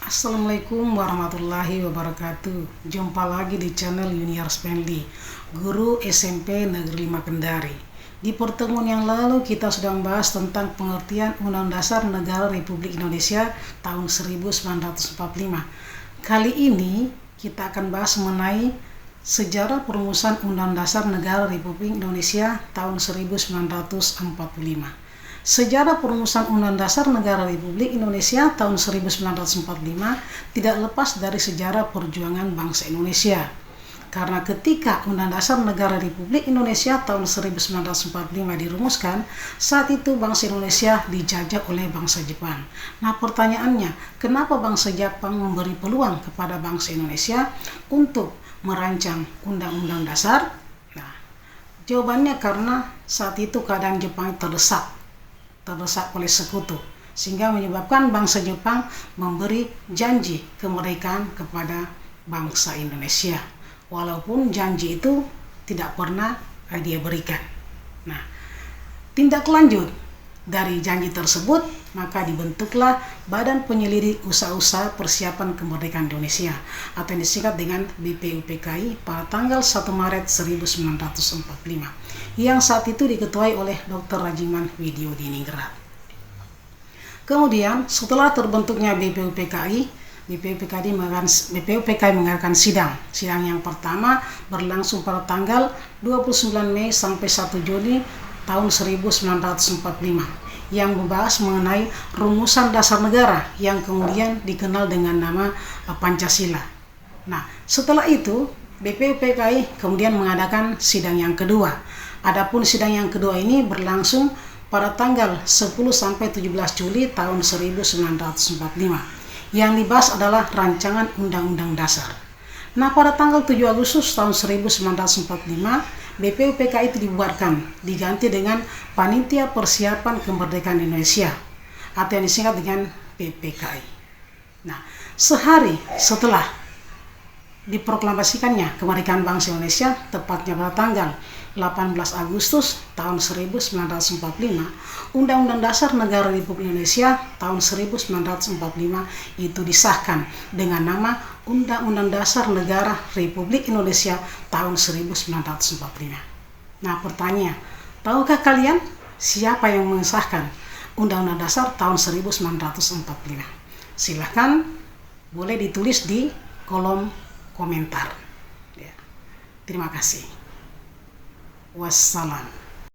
Assalamualaikum warahmatullahi wabarakatuh. Jumpa lagi di channel Junior Spendly, guru SMP Negeri 5 Kendari. Di pertemuan yang lalu kita sudah membahas tentang pengertian Undang-Undang Dasar Negara Republik Indonesia tahun 1945. Kali ini kita akan bahas mengenai sejarah perumusan Undang-Undang Dasar Negara Republik Indonesia tahun 1945. Sejarah perumusan Undang-Undang Dasar Negara Republik Indonesia tahun 1945 tidak lepas dari sejarah perjuangan bangsa Indonesia. Karena ketika Undang-Undang Dasar Negara Republik Indonesia tahun 1945 dirumuskan, saat itu bangsa Indonesia dijajah oleh bangsa Jepang. Nah, pertanyaannya, kenapa bangsa Jepang memberi peluang kepada bangsa Indonesia untuk merancang Undang-Undang Dasar? Nah, jawabannya karena saat itu keadaan Jepang terdesak oleh sekutu, sehingga menyebabkan bangsa Jepang memberi janji kemerdekaan kepada bangsa Indonesia, walaupun janji itu tidak pernah dia berikan. Nah, tindak lanjut dari janji tersebut, maka dibentuklah Badan Penyelidik Usaha-Usaha Persiapan Kemerdekaan Indonesia atau yang disingkat dengan BPUPKI pada tanggal 1 Maret 1945 yang saat itu diketuai oleh Dr. Rajiman Widyodiningrat. Kemudian setelah terbentuknya BPUPKI mengadakan sidang yang pertama berlangsung pada tanggal 29 Mei sampai 1 Juni tahun 1945 yang membahas mengenai rumusan dasar negara yang kemudian dikenal dengan nama Pancasila. Nah, setelah itu BPUPKI kemudian mengadakan sidang yang kedua. Adapun sidang yang kedua ini berlangsung pada tanggal 10 sampai 17 Juli tahun 1945. Yang dibahas adalah rancangan Undang-Undang Dasar. Nah, pada tanggal 7 Agustus tahun 1945, BPUPKI itu dibubarkan, diganti dengan Panitia Persiapan Kemerdekaan Indonesia atau yang disingkat dengan PPKI. Nah, sehari setelah diproklamasikannya kemerdekaan bangsa Indonesia, tepatnya pada tanggal 18 Agustus tahun 1945, Undang-Undang Dasar Negara Republik Indonesia tahun 1945 itu disahkan dengan nama Undang-Undang Dasar Negara Republik Indonesia tahun 1945. Nah, pertanyaan, tahukah kalian siapa yang mengesahkan Undang-Undang Dasar tahun 1945? Silahkan boleh ditulis di kolom komentar. Ya. Terima kasih. Wassalam.